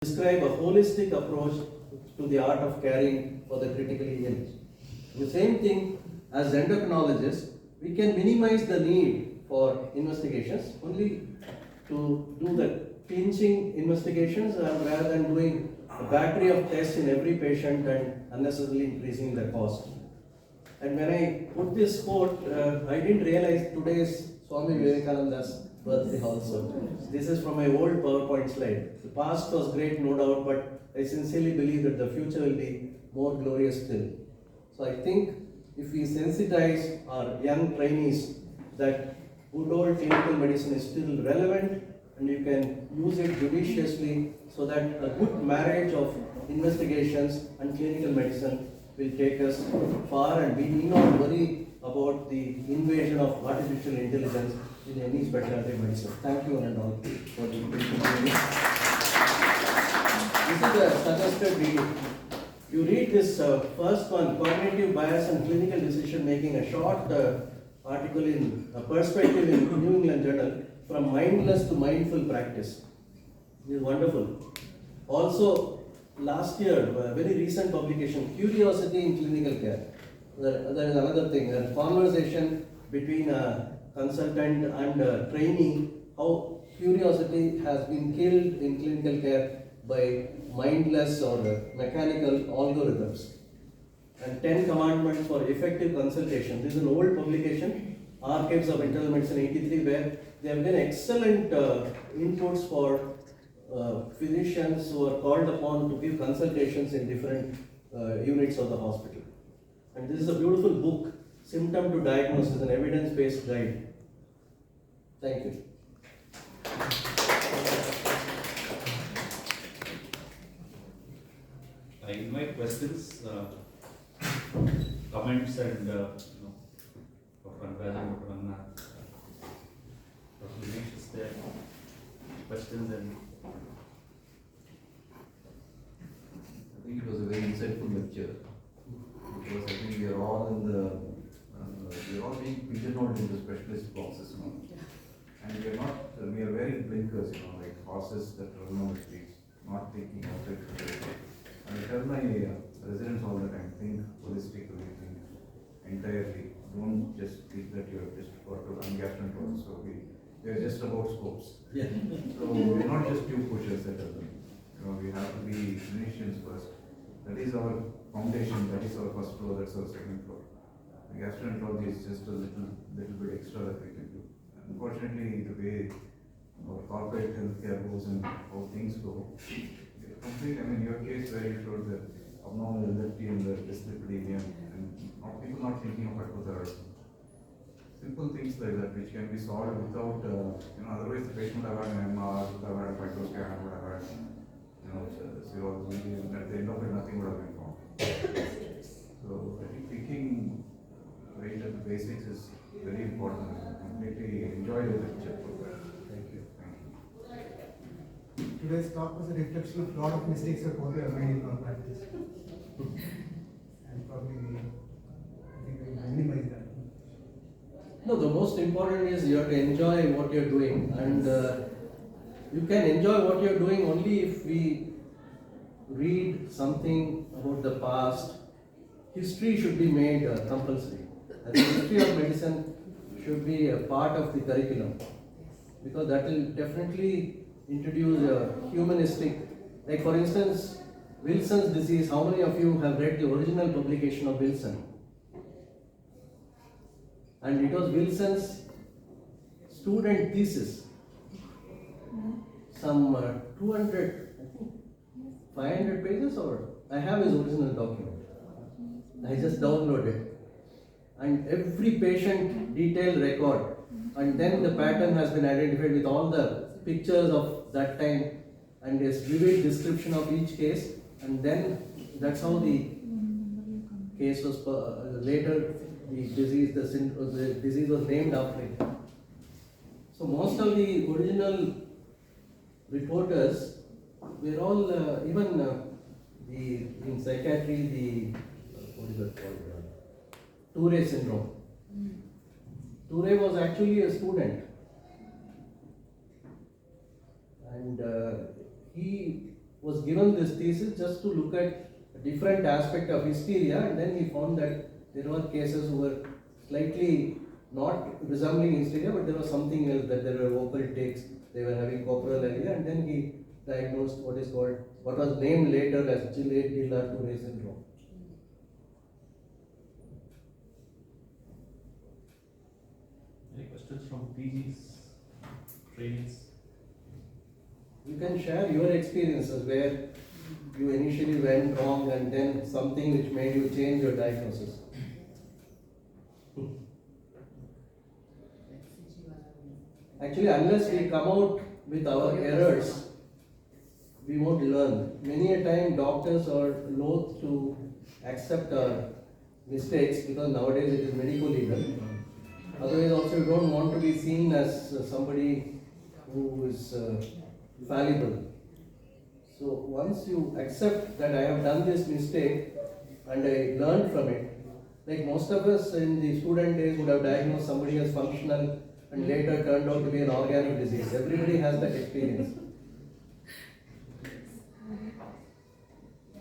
describe a holistic approach to the art of caring for the critically ill. The same thing as endocrinologists, we can minimize the need for investigations only to do the pinching investigations rather than doing a battery of tests in every patient and unnecessarily increasing the cost. And when I put this quote, I didn't realize today's Swami Vivekananda's birthday also. This is from my old PowerPoint slide. The past was great, no doubt, but I sincerely believe that the future will be more glorious still. So I think if we sensitize our young trainees that good old clinical medicine is still relevant and you can use it judiciously so that a good marriage of investigations and clinical medicine will take us far, and we need not worry about the invasion of artificial intelligence in any specialty medicine. Thank you and all for the invitation. This is a suggested reading. You read this first one, Cognitive Bias and Clinical Decision Making, a short article in a perspective in New England Journal, from mindless to mindful practice. This is wonderful. Also, last year, a very recent publication, Curiosity in Clinical Care. There is another thing, a conversation between a consultant and a trainee, how curiosity has been killed in clinical care by mindless or mechanical algorithms. And 10 Commandments for Effective Consultation. This is an old publication, Archives of Internal Medicine 83, where they have given excellent inputs for physicians who are called upon to give consultations in different units of the hospital. And this is a beautiful book, Symptom to Diagnosis, an evidence-based guide. Thank you. I invite questions, comments, and Dr. Andrajan, Dr. Anna, Dr. Dinesh is there. Questions and. I think it was a very insightful lecture, because I think we are all in the we are all being pigeonholed into specialist boxes now, and we are not. We are wearing blinkers, like horses that run on the streets, not thinking outside the way. And I tell my residents all the time, think holistically, think entirely. Don't just think that you have just got to run gastroenterology. So we are just about scopes. Yeah. So we are not just tube pushers that are doing. We have to be clinicians first. That is our foundation. That is our first floor. That's our second floor. The gastroenterology is just a little bit extra that we can do. Unfortunately, the way our corporate healthcare goes and how things go, complete. I mean, your case where you showed the abnormal LFT and the dyslipidemia, and people not thinking of hypothyroidism. Simple things like that which can be solved without, otherwise the patient would have had an MR, would have had a FITO scan, would have had, serology, and at the end of it, nothing would have been found. So I think thinking right at the basics is very important. I completely enjoyed the lecture. Thank you. Today's talk was a reflection of a lot of mistakes that what we have made in our practice. And probably I think we minimize that. No, the most important is you have to enjoy what you're doing, and you can enjoy what you're doing only if we read something about the past. History should be made compulsory. And the history of medicine should be a part of the curriculum, because that will definitely introduce a humanistic, like for instance, Wilson's disease. How many of you have read the original publication of Wilson? And it was Wilson's student thesis. Some 200, I think, 500 pages, or I have his original document. I just downloaded it. And every patient detailed record, and then the pattern has been identified with all the pictures of that time and a vivid description of each case, and then that's how the case was later the disease was named after it. So most of the original reporters were all in psychiatry, what is it called? Touré syndrome. Touré was actually a student, and he was given this thesis just to look at a different aspect of hysteria, and then he found that there were cases who were slightly not resembling hysteria, but there was something else, that there were vocal tics, they were having coprolalia, and then he diagnosed what was named later as Gillard-Touré syndrome. Any questions from PGs, trainees? You can share your experiences where you initially went wrong and then something which made you change your diagnosis. Actually, unless we come out with our errors, we won't learn. Many a time doctors are loath to accept our mistakes because nowadays it is medical legal. Otherwise also you don't want to be seen as somebody who is fallible. So once you accept that I have done this mistake and I learned from it, like most of us in the student days would have diagnosed somebody as functional and later turned out to be an organic disease. Everybody has that experience.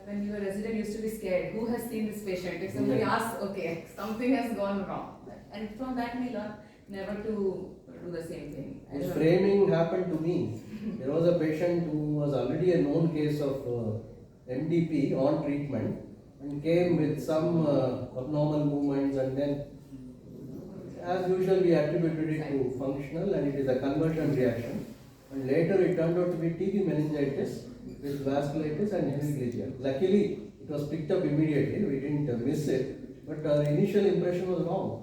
When you were a resident, you used to be scared. Who has seen this patient? If somebody asks, okay, something has gone wrong. And from that we learn never to do the same thing. This framing happened to me. There was a patient who was already a known case of MDP on treatment and came with some abnormal movements, and then as usual we attributed it to functional, and it is a conversion reaction, and later it turned out to be TB meningitis with vasculitis and hemiplegia. Luckily it was picked up immediately, we didn't miss it, but our initial impression was wrong.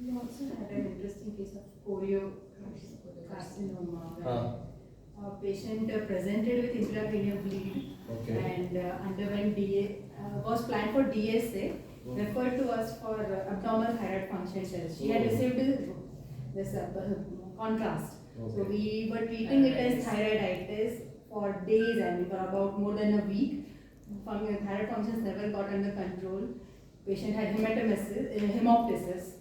We also had an interesting case of choriocarcinoma. A patient presented with intracranial bleed and underwent was planned for DSA, referred to us for abnormal thyroid function tests. She had received this contrast. So we were treating it as thyroiditis for days, and for about more than a week. Thyroid functions never got under control. Patient had hemoptysis,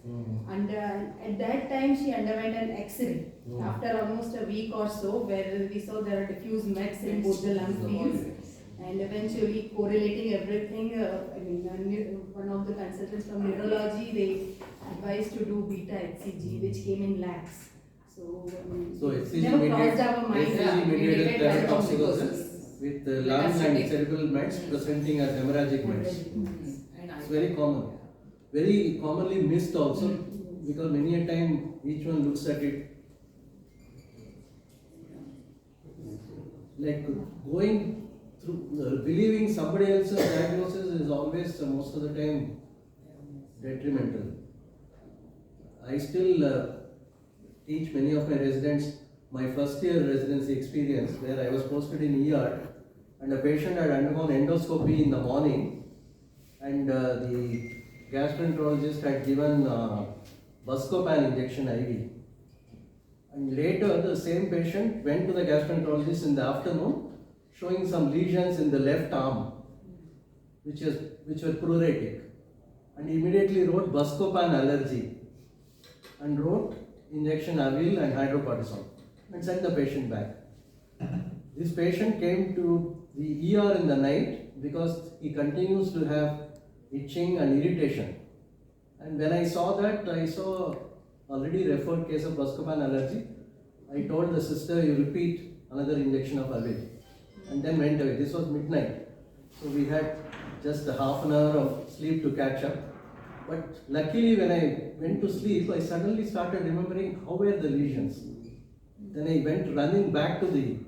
and at that time she underwent an X-ray after almost a week or so, where we saw there are diffuse mets in both the lung fields, and eventually correlating everything. One of the consultants from neurology, they advised to do beta HCG, which came in lakhs. So HCG never crossed our mind. mediated thyrotoxicosis with lung and cerebral mets presenting as hemorrhagic mets. It's very common, very commonly missed also, because many a time each one looks at it like going through, believing somebody else's diagnosis is always most of the time detrimental. I still teach many of my residents my first year residency experience, where I was posted in ER and a patient had undergone endoscopy in the morning, and the gastroenterologist had given Buscopan injection IV. And later the same patient went to the gastroenterologist in the afternoon showing some lesions in the left arm which were pruritic, and immediately wrote Buscopan allergy and wrote injection Avil and hydrocortisone and sent the patient back. This patient came to the ER in the night because he continues to have itching and irritation. And when I saw that, I saw already referred case of Buscopan allergy. I told the sister, you repeat another injection of Avil, and then went away. This was midnight. So we had just a half an hour of sleep to catch up. But luckily when I went to sleep, I suddenly started remembering how were the lesions. Then I went running back to the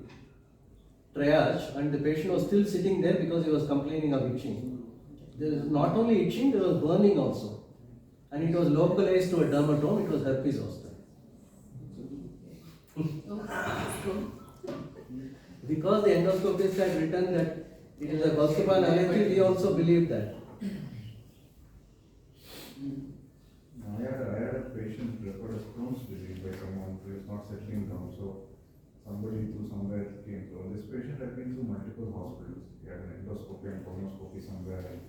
triage, and the patient was still sitting there because he was complaining of itching. There was not only itching, there was burning also. And it was localized to a dermatome, it was herpes zoster. Because the endoscopist had written that it is a Buscopan allergy, we also believed that. I had a patient referred as Crohn's disease by someone who is not settling down. So somebody through somewhere came through. This patient had been through multiple hospitals. He had an endoscopy and colonoscopy somewhere, and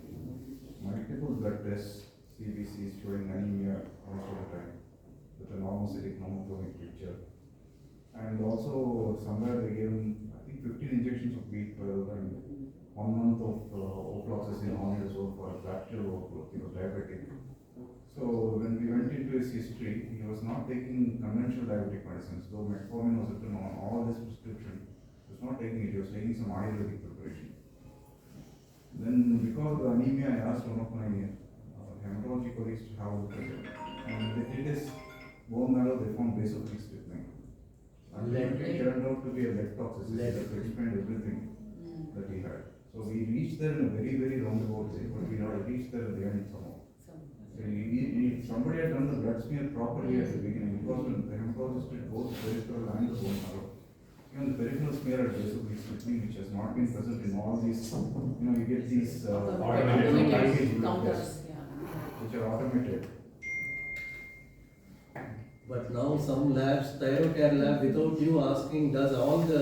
multiple blood tests, CBCs showing anemia most of the time, with an normocytic pneumochromic picture. And also somewhere they gave him, I think 15 injections of B12 and 1 month of ofloxacin on years old for a fracture workload. He was diabetic. So when we went into his history, he was not taking conventional diabetic medicines, though metformin was written on all his prescription. He was not taking it, he was taking some Ayurvedic preparation. Then because of the anemia, I asked one of my hematology colleagues to have a look at it. And they did his bone marrow, they found vasophilic stiffening. Ultimately, it turned out to be a lead toxicity that explained everything that he had. So we reached there in a very, very roundabout way, but we had reached there at the end somehow. So somebody had done the blood smear properly at the beginning, because when the hematologist did both the peripheral and the bone marrow, even the peripheral smear had vasophilic stiffening, which has not been present in all these, you get these Automated package blood counters, tests, yeah. which are automated. But now some labs, Thyrocare lab, without you asking, does all the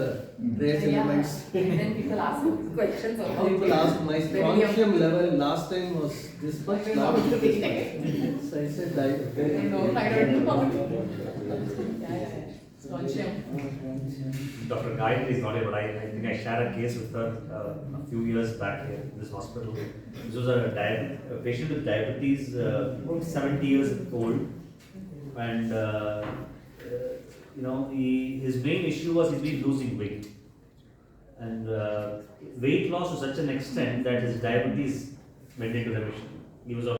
trace Yeah. elements. And then people ask questions about People ask, my Very strontium level last time was this much, now it is this. So I said, I know, thyroid know. Yeah. Strontium. Dr. Gayatri is not here, but I think I shared a case with her a few years back here in this hospital. This was a patient with diabetes, 70 years old, and his main issue was he's been losing weight, and weight loss to such an extent that his diabetes went into remission. He was on